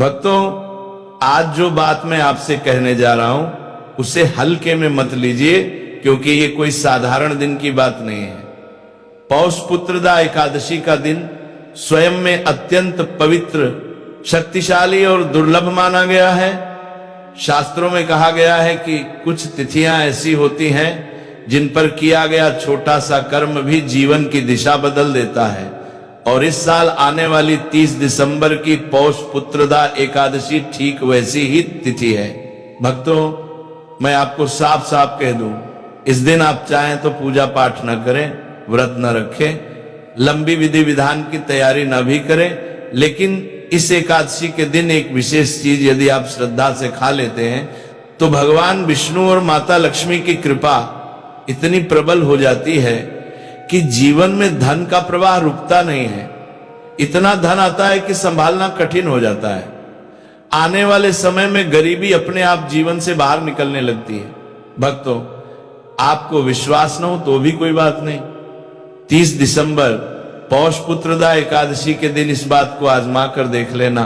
भक्तों, आज जो बात मैं आपसे कहने जा रहा हूं उसे हल्के में मत लीजिए, क्योंकि ये कोई साधारण दिन की बात नहीं है। पौष पुत्रदा एकादशी का दिन स्वयं में अत्यंत पवित्र, शक्तिशाली और दुर्लभ माना गया है। शास्त्रों में कहा गया है कि कुछ तिथियां ऐसी होती हैं जिन पर किया गया छोटा सा कर्म भी जीवन की दिशा बदल देता है, और इस साल आने वाली 30 दिसंबर की पौष पुत्रदा एकादशी ठीक वैसी ही तिथि है। भक्तों, मैं आपको साफ साफ कह दूं, इस दिन आप चाहें तो पूजा पाठ न करें, व्रत न रखें, लंबी विधि विधान की तैयारी न भी करें, लेकिन इस एकादशी के दिन एक विशेष चीज यदि आप श्रद्धा से खा लेते हैं तो भगवान विष्णु और माता लक्ष्मी की कृपा इतनी प्रबल हो जाती है कि जीवन में धन का प्रवाह रुकता नहीं है। इतना धन आता है कि संभालना कठिन हो जाता है। आने वाले समय में गरीबी अपने आप जीवन से बाहर निकलने लगती है। भक्तों, आपको विश्वास न हो तो भी कोई बात नहीं, 30 दिसंबर पौष पुत्रदा एकादशी के दिन इस बात को आजमा कर देख लेना।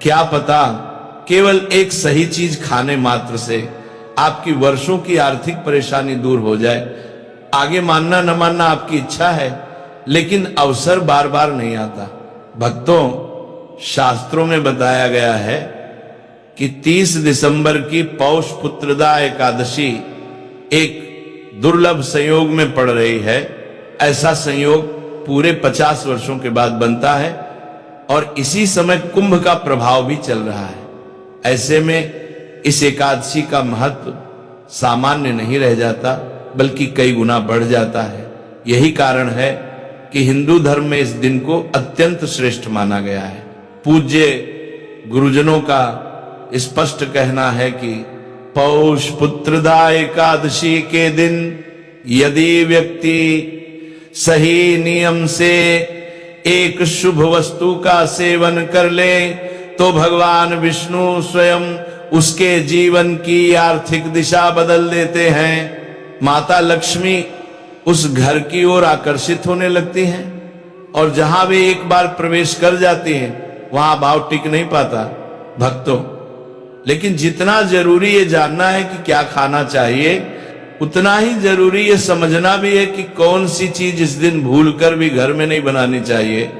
क्या पता केवल एक सही चीज खाने मात्र से आपकी वर्षों की आर्थिक परेशानी दूर हो जाए। आगे मानना न मानना आपकी इच्छा है, लेकिन अवसर बार बार नहीं आता। भक्तों, शास्त्रों में बताया गया है कि 30 दिसंबर की पौष पुत्रदा एकादशी एक दुर्लभ संयोग में पड़ रही है। ऐसा संयोग पूरे 50 वर्षों के बाद बनता है, और इसी समय कुंभ का प्रभाव भी चल रहा है। ऐसे में इस एकादशी का महत्व सामान्य नहीं रह जाता, बल्कि कई गुना बढ़ जाता है। यही कारण है कि हिंदू धर्म में इस दिन को अत्यंत श्रेष्ठ माना गया है। पूज्य गुरुजनों का स्पष्ट कहना है कि पौष पुत्रदा एकादशी के दिन यदि व्यक्ति सही नियम से एक शुभ वस्तु का सेवन कर ले तो भगवान विष्णु स्वयं उसके जीवन की आर्थिक दिशा बदल देते हैं। माता लक्ष्मी उस घर की ओर आकर्षित होने लगती हैं, और जहां वे एक बार प्रवेश कर जाती हैं वहां भाव टिक नहीं पाता। भक्तों, लेकिन जितना जरूरी ये जानना है कि क्या खाना चाहिए, उतना ही जरूरी ये समझना भी है कि कौन सी चीज इस दिन भूलकर भी घर में नहीं बनानी चाहिए,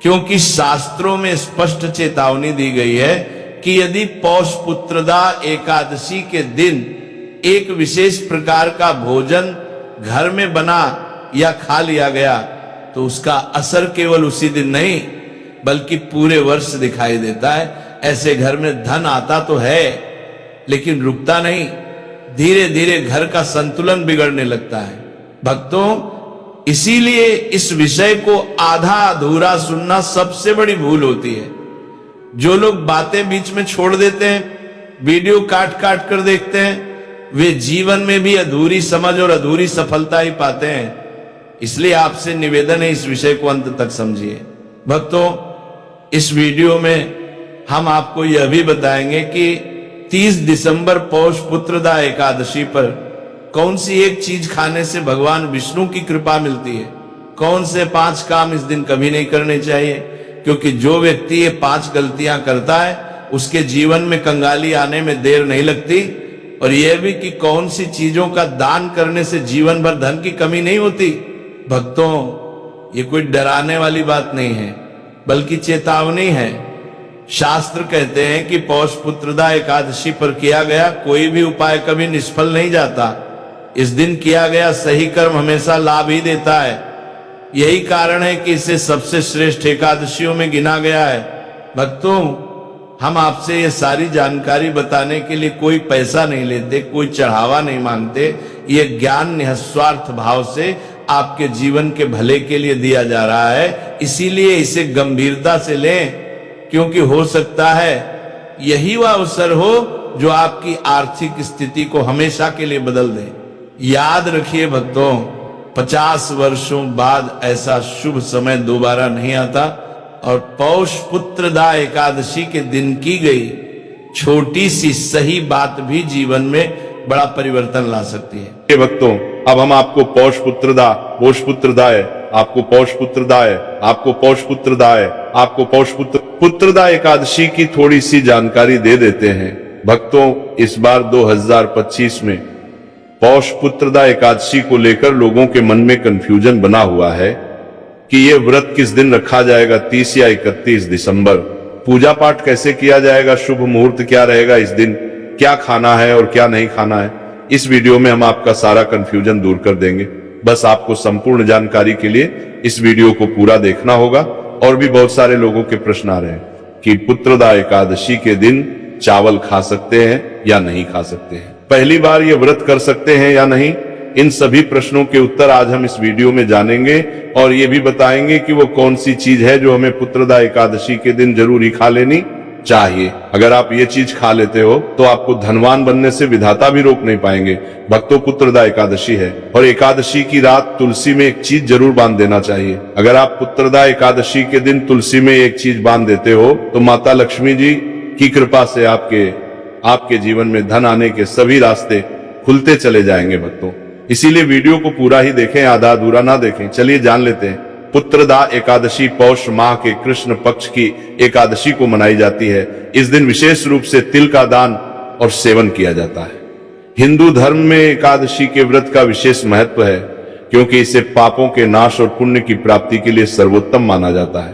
क्योंकि शास्त्रों में स्पष्ट चेतावनी दी गई है कि यदि पौष पुत्रदा एकादशी के दिन एक विशेष प्रकार का भोजन घर में बना या खा लिया गया तो उसका असर केवल उसी दिन नहीं बल्कि पूरे वर्ष दिखाई देता है। ऐसे घर में धन आता तो है, लेकिन रुकता नहीं, धीरे धीरे घर का संतुलन बिगड़ने लगता है। भक्तों, इसीलिए इस विषय को आधा अधूरा सुनना सबसे बड़ी भूल होती है। जो लोग बातें बीच में छोड़ देते हैं, वीडियो काट काट कर देखते हैं, वे जीवन में भी अधूरी समझ और अधूरी सफलता ही पाते हैं। इसलिए आपसे निवेदन है, इस विषय को अंत तक समझिए। भक्तों, इस वीडियो में हम आपको यह भी बताएंगे कि 30 दिसंबर पौष पुत्रदा एकादशी पर कौन सी एक चीज खाने से भगवान विष्णु की कृपा मिलती है, कौन से 5 काम इस दिन कभी नहीं करने चाहिए, क्योंकि जो व्यक्ति ये 5 गलतियां करता है उसके जीवन में कंगाली आने में देर नहीं लगती, और यह भी कि कौन सी चीजों का दान करने से जीवन भर धन की कमी नहीं होती। भक्तों, ये कोई डराने वाली बात नहीं है, बल्कि चेतावनी है। शास्त्र कहते हैं कि पौष पुत्रदा एकादशी पर किया गया कोई भी उपाय कभी निष्फल नहीं जाता। इस दिन किया गया सही कर्म हमेशा लाभ ही देता है। यही कारण है कि इसे सबसे श्रेष्ठ एकादशियों में गिना गया है। भक्तों, हम आपसे ये सारी जानकारी बताने के लिए कोई पैसा नहीं लेते, कोई चढ़ावा नहीं मांगते। ये ज्ञान निस्वार्थ भाव से आपके जीवन के भले के लिए दिया जा रहा है। इसीलिए इसे गंभीरता से लें, क्योंकि हो सकता है यही वह अवसर हो जो आपकी आर्थिक स्थिति को हमेशा के लिए बदल दे। याद रखिए भक्तों, 50 वर्षों बाद ऐसा शुभ समय दोबारा नहीं आता, और पौष पुत्रदा एकादशी के दिन की गई छोटी सी सही बात भी जीवन में बड़ा परिवर्तन ला सकती है। भक्तों, अब हम आपको पौष पुत्रदाय, आपको पौष पुत्रदाय, आपको पौष पुत्रदाय, आपको पौष पुत्र पुत्रदा एकादशी की थोड़ी सी जानकारी दे देते हैं भक्तों। इस बार 2025 में पौष पुत्रदा एकादशी को लेकर लोगों के मन में कंफ्यूजन बना हुआ है कि यह व्रत किस दिन रखा जाएगा, 30 या 31 दिसंबर। पूजा पाठ कैसे किया जाएगा, शुभ मुहूर्त क्या रहेगा इस दिन, क्या खाना है और क्या नहीं खाना है। इस वीडियो में हम आपका सारा कंफ्यूजन दूर कर देंगे। बस आपको संपूर्ण जानकारी के लिए इस वीडियो को पूरा देखना होगा। और भी बहुत सारे लोगों के प्रश्न आ रहे हैं कि पुत्रदा एकादशी के दिन चावल खा सकते हैं या नहीं खा सकते हैं, पहली बार ये व्रत कर सकते हैं या नहीं। इन सभी प्रश्नों के उत्तर आज हम इस वीडियो में जानेंगे और ये भी बताएंगे कि वो कौन सी चीज है जो हमें पुत्रदा एकादशी के दिन जरूर ही खा लेनी चाहिए। अगर आप ये चीज खा लेते हो तो आपको धनवान बनने से विधाता भी रोक नहीं पाएंगे। भक्तों, पुत्रदा एकादशी है और एकादशी की रात तुलसी में एक चीज जरूर बांध देना चाहिए। अगर आप पुत्रदा एकादशी के दिन तुलसी में एक चीज बांध देते हो तो माता लक्ष्मी जी की कृपा से आपके जीवन में धन आने के सभी रास्ते खुलते चले जाएंगे भक्तों। इसीलिए वीडियो को पूरा ही देखें, आधा अधूरा ना देखें। चलिए जान लेते हैं। पुत्रदा एकादशी पौष माह के कृष्ण पक्ष की एकादशी को मनाई जाती है। इस दिन विशेष रूप से तिल का दान और सेवन किया जाता है। हिंदू धर्म में एकादशी के व्रत का विशेष महत्व है क्योंकि इसे पापों के नाश और पुण्य की प्राप्ति के लिए सर्वोत्तम माना जाता है।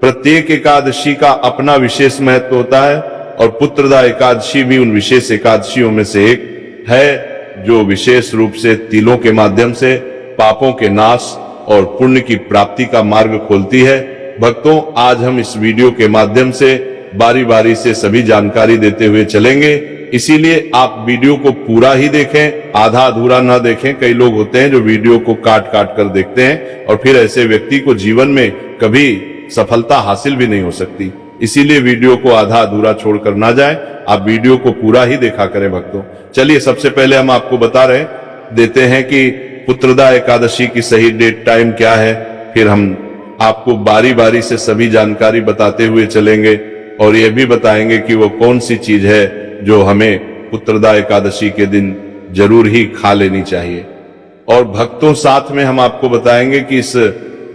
प्रत्येक एकादशी का अपना विशेष महत्व होता है और पुत्रदा एकादशी भी उन विशेष एकादशियों में से एक है जो विशेष रूप से तिलों के माध्यम से पापों के नाश और पुण्य की प्राप्ति का मार्ग खोलती है। भक्तों, आज हम इस वीडियो के माध्यम से बारी बारी से सभी जानकारी देते हुए चलेंगे। इसीलिए आप वीडियो को पूरा ही देखें, आधा अधूरा ना देखें। कई लोग होते हैं जो वीडियो को काट काट कर देखते हैं और फिर ऐसे व्यक्ति को जीवन में कभी सफलता हासिल भी नहीं हो सकती। इसीलिए वीडियो को आधा अधूरा छोड़कर ना जाए, आप वीडियो को पूरा ही देखा करें भक्तों। चलिए सबसे पहले हम आपको बता देते हैं कि पुत्रदा एकादशी की सही डेट टाइम क्या है। फिर हम आपको बारी बारी से सभी जानकारी बताते हुए चलेंगे और यह भी बताएंगे कि वो कौन सी चीज है जो हमें पुत्रदा एकादशी के दिन जरूर ही खा लेनी चाहिए। और भक्तों, साथ में हम आपको बताएंगे कि इस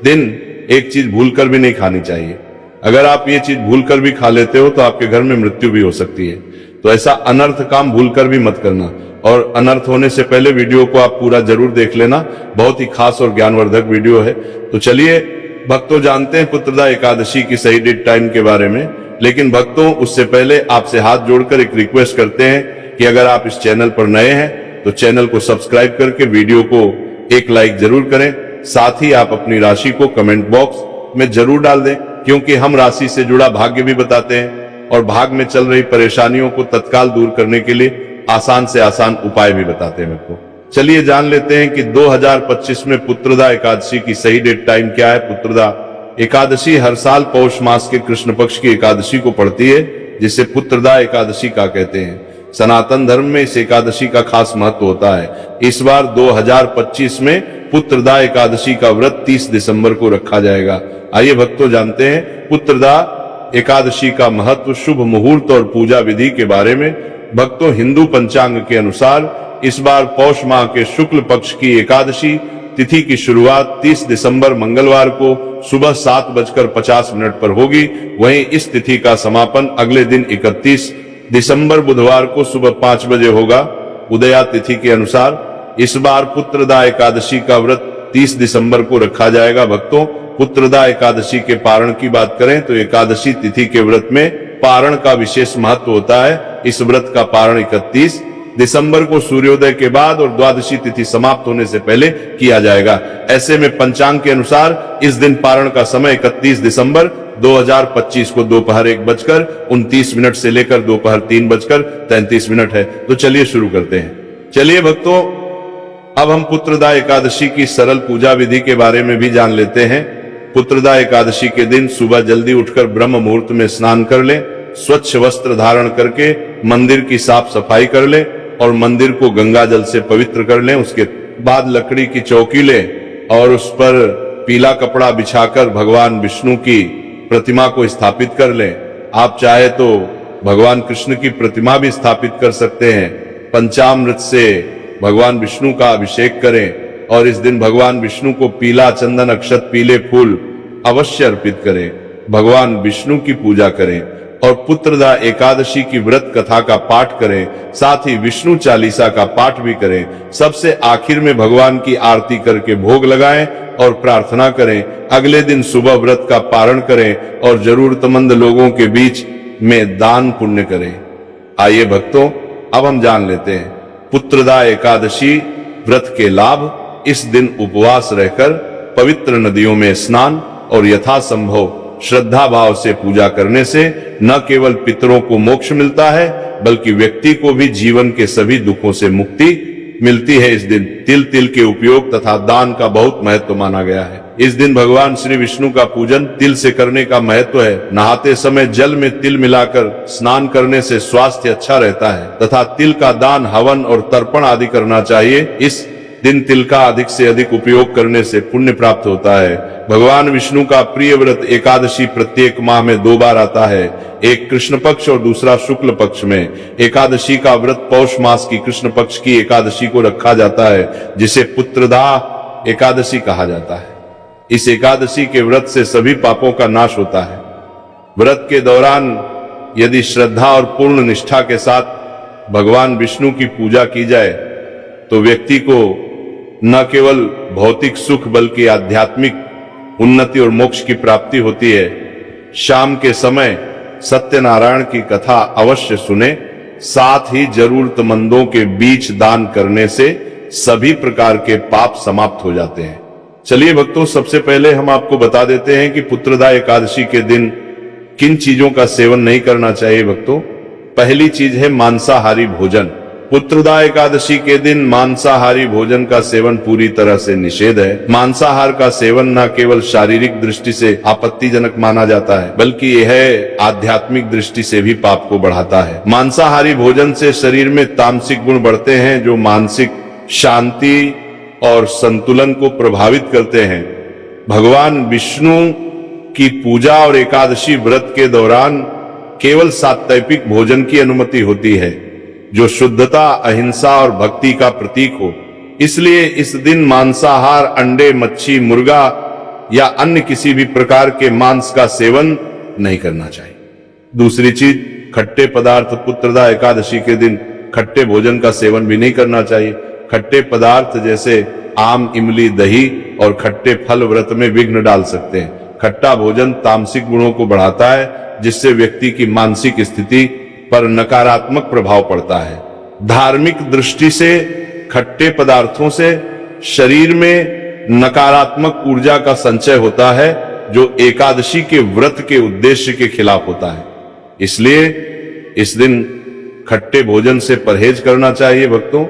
दिन एक चीज भूलकर भी नहीं खानी चाहिए। अगर आप ये चीज भूलकर भी खा लेते हो तो आपके घर में मृत्यु भी हो सकती है। तो ऐसा अनर्थ काम भूलकर भी मत करना। और अनर्थ होने से पहले वीडियो को आप पूरा जरूर देख लेना, बहुत ही खास और ज्ञानवर्धक वीडियो है। तो चलिए भक्तों, जानते हैं पुत्रदा एकादशी की सही डेट टाइम के बारे में। लेकिन भक्तों, उससे पहले आपसे हाथ जोड़कर एक रिक्वेस्ट करते हैं कि अगर आप इस चैनल पर नए हैं तो चैनल को सब्सक्राइब करके वीडियो को एक लाइक जरूर करें। साथ ही आप अपनी राशि को कमेंट बॉक्स में जरूर डाल दें, क्योंकि हम राशि से जुड़ा भाग्य भी बताते हैं और भाग में चल रही परेशानियों को तत्काल दूर करने के लिए आसान से आसान उपाय भी बताते हैं आपको। चलिए जान लेते हैं कि 2025 में पुत्रदा एकादशी की सही डेट टाइम क्या है। पुत्रदा एकादशी हर साल पौष मास के कृष्ण पक्ष की एकादशी को पड़ती है, जिसे पुत्रदा एकादशी का कहते हैं। सनातन धर्म में इस एकादशी का खास महत्व होता है। इस बार 2025 में पुत्रदा एकादशी का व्रत 30 दिसंबर को रखा जाएगा। आइए भक्तों, जानते हैं पुत्रदा एकादशी का महत्व, शुभ मुहूर्त और पूजा विधि के बारे में। भक्तों, हिंदू पंचांग के अनुसार इस बार पौष माह के शुक्ल पक्ष की एकादशी तिथि की शुरुआत 30 दिसंबर मंगलवार को सुबह 7:50 पर होगी। वहीं इस तिथि का समापन अगले दिन 31 दिसंबर बुधवार को सुबह 5 बजे होगा उदया तिथि के अनुसार। इस बार पुत्रदा एकादशी का व्रत 30 दिसंबर को रखा जाएगा। भक्तों, पुत्रदा एकादशी के पारण की बात करें तो एकादशी तिथि के व्रत में पारण का विशेष महत्व होता है। इस व्रत का पारण 31 दिसंबर को सूर्योदय के बाद और द्वादशी तिथि समाप्त होने से पहले किया जाएगा। ऐसे में पंचांग के अनुसार इस दिन पारण का समय 31 दिसंबर 2025 को दोपहर 1:29 से लेकर दोपहर 3:33 है। तो चलिए शुरू करते हैं। चलिए भक्तों, अब हम पुत्रदा एकादशी की सरल पूजा विधि के बारे में भी जान लेते हैं। पुत्रदा एकादशी के दिन सुबह जल्दी उठकर ब्रह्म मुहूर्त में स्नान कर लें, स्वच्छ वस्त्र धारण करके मंदिर की साफ सफाई कर लें और मंदिर को गंगा जल से पवित्र कर लें। उसके बाद लकड़ी की चौकी लें और उस पर पीला कपड़ा बिछाकर भगवान विष्णु की प्रतिमा को स्थापित कर लें। आप चाहे तो भगवान कृष्ण की प्रतिमा भी स्थापित कर सकते हैं। पंचामृत से भगवान विष्णु का अभिषेक करें और इस दिन भगवान विष्णु को पीला चंदन, अक्षत, पीले फूल अवश्य अर्पित करें। भगवान विष्णु की पूजा करें और पुत्रदा एकादशी की व्रत कथा का पाठ करें, साथ ही विष्णु चालीसा का पाठ भी करें। सबसे आखिर में भगवान की आरती करके भोग लगाएं और प्रार्थना करें। अगले दिन सुबह व्रत का पारण करें और जरूरतमंद लोगों के बीच में दान पुण्य करें। आइए भक्तों, अब हम जान लेते हैं पुत्रदा एकादशी व्रत के लाभ। इस दिन उपवास रहकर पवित्र नदियों में स्नान और यथासंभव श्रद्धा भाव से पूजा करने से न केवल पितरों को मोक्ष मिलता है, बल्कि व्यक्ति को भी जीवन के सभी दुखों से मुक्ति मिलती है। इस दिन तिल तिल के उपयोग तथा दान का बहुत महत्व माना गया है। इस दिन भगवान श्री विष्णु का पूजन तिल से करने का महत्व है। नहाते समय जल में तिल मिलाकर स्नान करने से स्वास्थ्य अच्छा रहता है तथा तिल का दान, हवन और तर्पण आदि करना चाहिए। इस दिन तिल का अधिक से अधिक उपयोग करने से पुण्य प्राप्त होता है। भगवान विष्णु का प्रिय व्रत एकादशी प्रत्येक माह में 2 बार आता है, एक कृष्ण पक्ष और दूसरा शुक्ल पक्ष में। एकादशी का व्रत पौष मास की कृष्ण पक्ष की एकादशी को रखा जाता है, जिसे पुत्रदा एकादशी कहा जाता है। इस एकादशी के व्रत से सभी पापों का नाश होता है। व्रत के दौरान यदि श्रद्धा और पूर्ण निष्ठा के साथ भगवान विष्णु की पूजा की जाए तो व्यक्ति को न केवल भौतिक सुख बल्कि आध्यात्मिक उन्नति और मोक्ष की प्राप्ति होती है। शाम के समय सत्यनारायण की कथा अवश्य सुने, साथ ही जरूरतमंदों के बीच दान करने से सभी प्रकार के पाप समाप्त हो जाते हैं। चलिए भक्तों, सबसे पहले हम आपको बता देते हैं कि पुत्रदा एकादशी के दिन किन चीजों का सेवन नहीं करना चाहिए। भक्तों, पहली चीज है मांसाहारी भोजन। पुत्रदा एकादशी के दिन मांसाहारी भोजन का सेवन पूरी तरह से निषेध है। मांसाहार का सेवन न केवल शारीरिक दृष्टि से आपत्तिजनक माना जाता है, बल्कि यह आध्यात्मिक दृष्टि से भी पाप को बढ़ाता है। मांसाहारी भोजन से शरीर में तामसिक गुण बढ़ते हैं, जो मानसिक शांति और संतुलन को प्रभावित करते हैं। भगवान विष्णु की पूजा और एकादशी व्रत के दौरान केवल सात्विक भोजन की अनुमति होती है, जो शुद्धता, अहिंसा और भक्ति का प्रतीक हो। इसलिए इस दिन मांसाहार, अंडे, मच्छी, मुर्गा या अन्य किसी भी प्रकार के मांस का सेवन नहीं करना चाहिए। दूसरी चीज, खट्टे पदार्थ। पुत्रदा एकादशी के दिन खट्टे भोजन का सेवन भी नहीं करना चाहिए। खट्टे पदार्थ जैसे आम, इमली, दही और खट्टे फल व्रत में विघ्न डाल सकते हैं। खट्टा भोजन तामसिक गुणों को बढ़ाता है, जिससे व्यक्ति की मानसिक स्थिति पर नकारात्मक प्रभाव पड़ता है। धार्मिक दृष्टि से खट्टे पदार्थों से शरीर में नकारात्मक ऊर्जा का संचय होता है, जो एकादशी के व्रत के उद्देश्य के खिलाफ होता है। इसलिए इस दिन खट्टे भोजन से परहेज करना चाहिए भक्तों।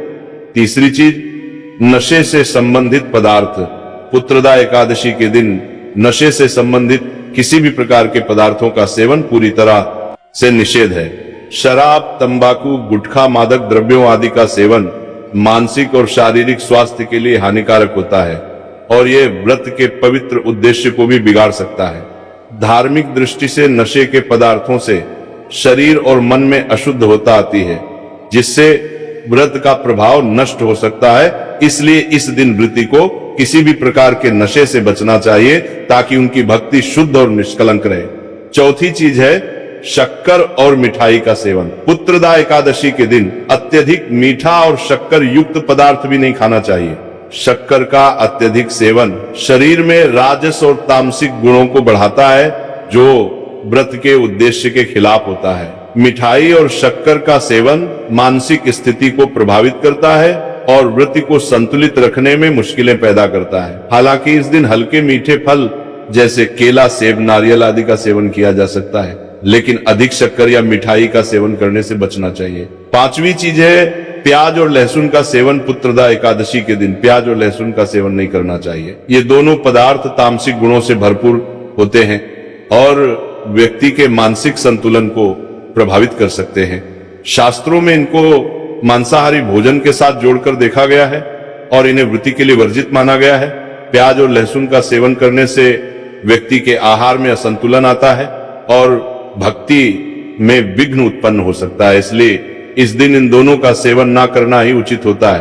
तीसरी चीज, नशे से संबंधित पदार्थ। पुत्रदा एकादशी के दिन नशे से संबंधित किसी भी प्रकार के पदार्थों का सेवन पूरी तरह से निषेध है। शराब, तंबाकू, गुटखा, मादक द्रव्यों आदि का सेवन मानसिक और शारीरिक स्वास्थ्य के लिए हानिकारक होता है और यह व्रत के पवित्र उद्देश्य को भी बिगाड़ सकता है। धार्मिक दृष्टि से नशे के पदार्थों से शरीर और मन में अशुद्धता आती है, जिससे व्रत का प्रभाव नष्ट हो सकता है। इसलिए इस दिन व्रती को किसी भी प्रकार के नशे से बचना चाहिए, ताकि उनकी भक्ति शुद्ध और निष्कलंक रहे। चौथी चीज है शक्कर और मिठाई का सेवन। पुत्रदा एकादशी के दिन अत्यधिक मीठा और शक्कर युक्त पदार्थ भी नहीं खाना चाहिए। शक्कर का अत्यधिक सेवन शरीर में राजस और तामसिक गुणों को बढ़ाता है, जो व्रत के उद्देश्य के खिलाफ होता है। मिठाई और शक्कर का सेवन मानसिक स्थिति को प्रभावित करता है और व्रत को संतुलित रखने में मुश्किलें पैदा करता है। हालांकि इस दिन हल्के मीठे फल जैसे केला, सेब, नारियल आदि का सेवन किया जा सकता है, लेकिन अधिक शक्कर या मिठाई का सेवन करने से बचना चाहिए। पांचवी चीज है प्याज और लहसुन का सेवन। पुत्रदा एकादशी के दिन प्याज और लहसुन का सेवन नहीं करना चाहिए। ये दोनों पदार्थ तामसिक गुणों से भरपूर होते हैं और व्यक्ति के मानसिक संतुलन को प्रभावित कर सकते हैं। शास्त्रों में इनको मांसाहारी भोजन के साथ जोड़कर देखा गया है और इन्हें वृत्ति के लिए वर्जित माना गया है। प्याज और लहसुन का सेवन करने से व्यक्ति के आहार में असंतुलन आता है और भक्ति में विघ्न उत्पन्न हो सकता है। इसलिए इस दिन इन दोनों का सेवन ना करना ही उचित होता है।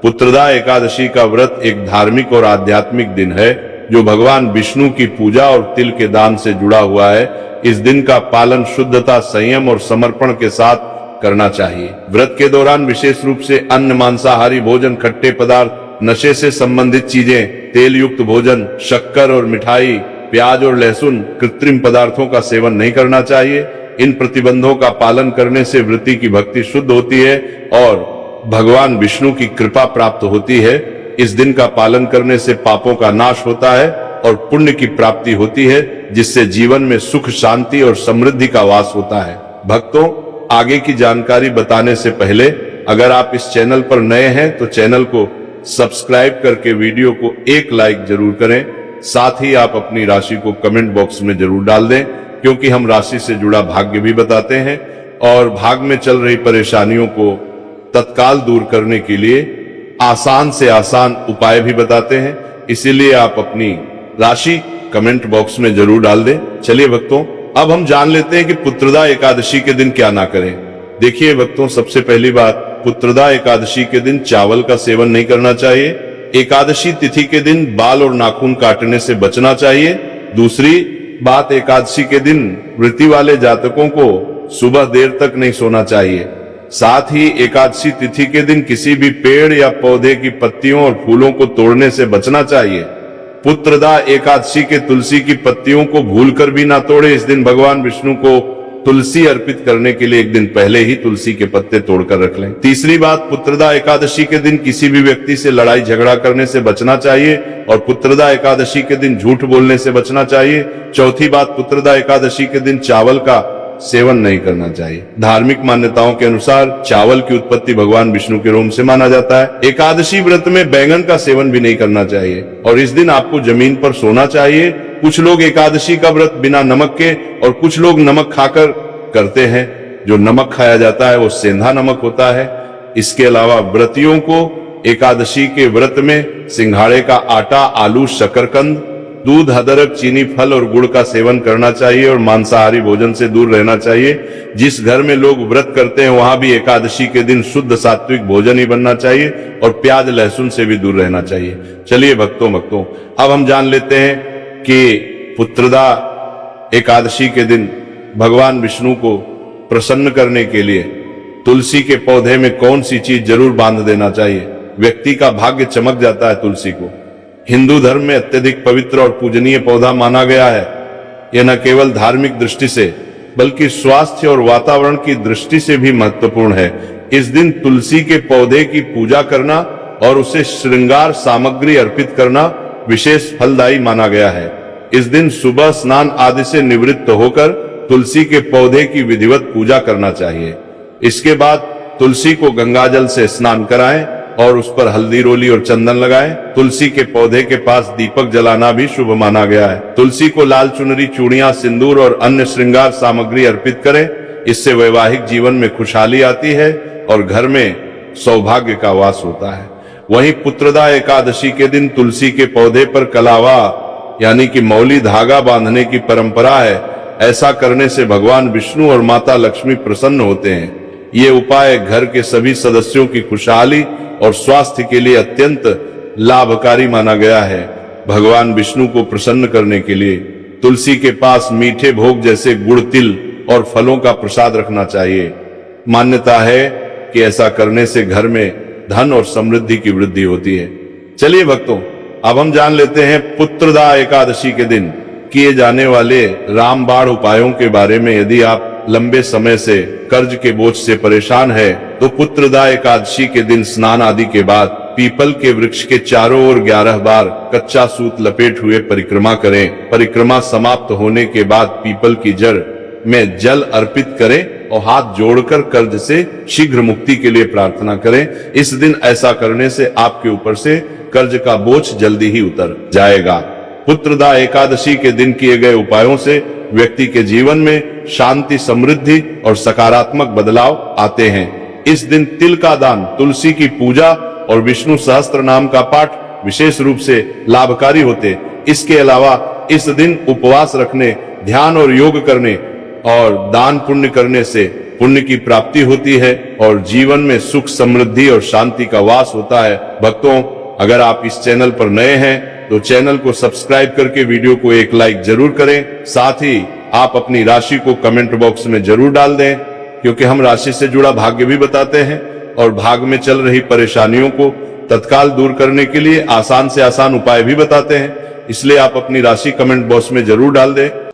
पुत्रदा एकादशी का व्रत एक धार्मिक और आध्यात्मिक दिन है, जो भगवान विष्णु की पूजा और तिल के दान से जुड़ा हुआ है। इस दिन का पालन शुद्धता, संयम और समर्पण के साथ करना चाहिए। व्रत के दौरान विशेष रूप से अन्न, मांसाहारी भोजन, खट्टे पदार्थ, नशे से संबंधित चीजें, तेल युक्त भोजन, शक्कर और मिठाई, प्याज और लहसुन, कृत्रिम पदार्थों का सेवन नहीं करना चाहिए। इन प्रतिबंधों का पालन करने से व्रती की भक्ति शुद्ध होती है और भगवान विष्णु की कृपा प्राप्त होती है। इस दिन का पालन करने से पापों का नाश होता है और पुण्य की प्राप्ति होती है, जिससे जीवन में सुख, शांति और समृद्धि का वास होता है। भक्तों, आगे की जानकारी बताने से पहले अगर आप इस चैनल पर नए हैं तो चैनल को सब्सक्राइब करके वीडियो को एक लाइक जरूर करें। साथ ही आप अपनी राशि को कमेंट बॉक्स में जरूर डाल दें, क्योंकि हम राशि से जुड़ा भाग्य भी बताते हैं और भाग में चल रही परेशानियों को तत्काल दूर करने के लिए आसान से आसान उपाय भी बताते हैं। इसीलिए आप अपनी राशि कमेंट बॉक्स में जरूर डाल दें। चलिए भक्तों, अब हम जान लेते हैं कि पुत्रदा एकादशी के दिन क्या ना करें। देखिए भक्तों, सबसे पहली बात, पुत्रदा एकादशी के दिन चावल का सेवन नहीं करना चाहिए। एकादशी तिथि के दिन बाल और नाखून काटने से बचना चाहिए। दूसरी बात, एकादशी के दिन वृत्ति वाले जातकों को सुबह देर तक नहीं सोना चाहिए। साथ ही एकादशी तिथि के दिन किसी भी पेड़ या पौधे की पत्तियों और फूलों को तोड़ने से बचना चाहिए। पुत्रदा एकादशी के तुलसी की पत्तियों को भूलकर भी ना तोड़े। इस दिन भगवान विष्णु को तुलसी अर्पित करने के लिए एक दिन पहले ही तुलसी के पत्ते तोड़कर रख लें। तीसरी बात, पुत्रदा एकादशी के दिन किसी भी व्यक्ति से लड़ाई झगड़ा करने से बचना चाहिए और पुत्रदा एकादशी के दिन झूठ बोलने से बचना चाहिए। चौथी बात, पुत्रदा एकादशी के दिन चावल का सेवन नहीं करना चाहिए। धार्मिक मान्यताओं के अनुसार चावल की उत्पत्ति भगवान विष्णु के रोम से माना जाता है। एकादशी व्रत में बैंगन का सेवन भी नहीं करना चाहिए और इस दिन आपको जमीन पर सोना चाहिए। कुछ लोग एकादशी का व्रत बिना नमक के और कुछ लोग नमक खाकर करते हैं। जो नमक खाया जाता है वो सेंधा नमक होता है। इसके अलावा व्रतियों को एकादशी के व्रत में सिंघाड़े का आटा, आलू, शकरकंद, दूध, अदरक, चीनी, फल और गुड़ का सेवन करना चाहिए और मांसाहारी भोजन से दूर रहना चाहिए। जिस घर में लोग व्रत करते हैं वहां भी एकादशी के दिन शुद्ध सात्विक भोजन ही बनना चाहिए और प्याज, लहसुन से भी दूर रहना चाहिए। चलिए भक्तों, अब हम जान लेते हैं कि पुत्रदा एकादशी के दिन भगवान विष्णु को प्रसन्न करने के लिए तुलसी के पौधे में कौन सी चीज जरूर बांध देना चाहिए। व्यक्ति का भाग्य चमक जाता है तुलसी को। हिंदू धर्म में अत्यधिक पवित्र और पूजनीय पौधा माना गया है। यह न केवल धार्मिक दृष्टि से बल्कि स्वास्थ्य और वातावरण की दृष्टि से भी महत्वपूर्ण है। इस दिन तुलसी के पौधे की पूजा करना और उसे श्रृंगार सामग्री अर्पित करना विशेष फलदायी माना गया है। इस दिन सुबह स्नान आदि से निवृत्त होकर तुलसी के पौधे की विधिवत पूजा करना चाहिए। इसके बाद तुलसी को गंगाजल से स्नान कराएं और उस पर हल्दी, रोली और चंदन लगाएं। तुलसी के पौधे के पास दीपक जलाना भी शुभ माना गया है। तुलसी को लाल चुनरी, चूड़ियां, सिंदूर और अन्य श्रृंगार सामग्री अर्पित करें। इससे वैवाहिक जीवन में खुशहाली आती है और घर में सौभाग्य का वास होता है। वहीं पुत्रदा एकादशी के दिन तुलसी के पौधे पर कलावा यानी कि मौली धागा बांधने की परंपरा है। ऐसा करने से भगवान विष्णु और माता लक्ष्मी प्रसन्न होते हैं। ये उपाय घर के सभी सदस्यों की खुशहाली और स्वास्थ्य के लिए अत्यंत लाभकारी माना गया है। भगवान विष्णु को प्रसन्न करने के लिए तुलसी के पास मीठे भोग जैसे गुड़, तिल और फलों का प्रसाद रखना चाहिए। मान्यता है कि ऐसा करने से घर में धन और समृद्धि की वृद्धि होती है। चलिए भक्तों, अब हम जान लेते हैं पुत्रदा एकादशी के दिन किए जाने वाले रामबाण उपायों के बारे में। यदि आप लंबे समय से कर्ज के बोझ से परेशान है तो पुत्रदा एकादशी के दिन स्नान आदि के बाद पीपल के वृक्ष के चारों ओर 11 बार कच्चा सूत लपेट हुए परिक्रमा करें। परिक्रमा समाप्त होने के बाद पीपल की जड़ में जल अर्पित करें और हाथ जोड़कर कर्ज से शीघ्र मुक्ति के लिए प्रार्थना करें। इस दिन ऐसा करने से आपके ऊपर से कर्ज का बोझ जल्दी ही उतर जाएगा। पुत्रदा एकादशी के दिन किए गए उपायों से व्यक्ति के जीवन में शांति, समृद्धि और सकारात्मक बदलाव आते हैं। इस दिन तिल का दान, तुलसी की पूजा और विष्णु सहस्त्र नाम का पाठ विशेष रूप से लाभकारी होते। इसके अलावा इस दिन उपवास रखने, ध्यान और योग करने और दान पुण्य करने से पुण्य की प्राप्ति होती है और जीवन में सुख, समृद्धि और शांति का वास होता है। भक्तों, अगर आप इस चैनल पर नए हैं तो चैनल को सब्सक्राइब करके वीडियो को एक लाइक जरूर करें। साथ ही आप अपनी राशि को कमेंट बॉक्स में जरूर डाल दें, क्योंकि हम राशि से जुड़ा भाग्य भी बताते हैं और भाग्य में चल रही परेशानियों को तत्काल दूर करने के लिए आसान से आसान उपाय भी बताते हैं। इसलिए आप अपनी राशि कमेंट बॉक्स में जरूर डाल दें।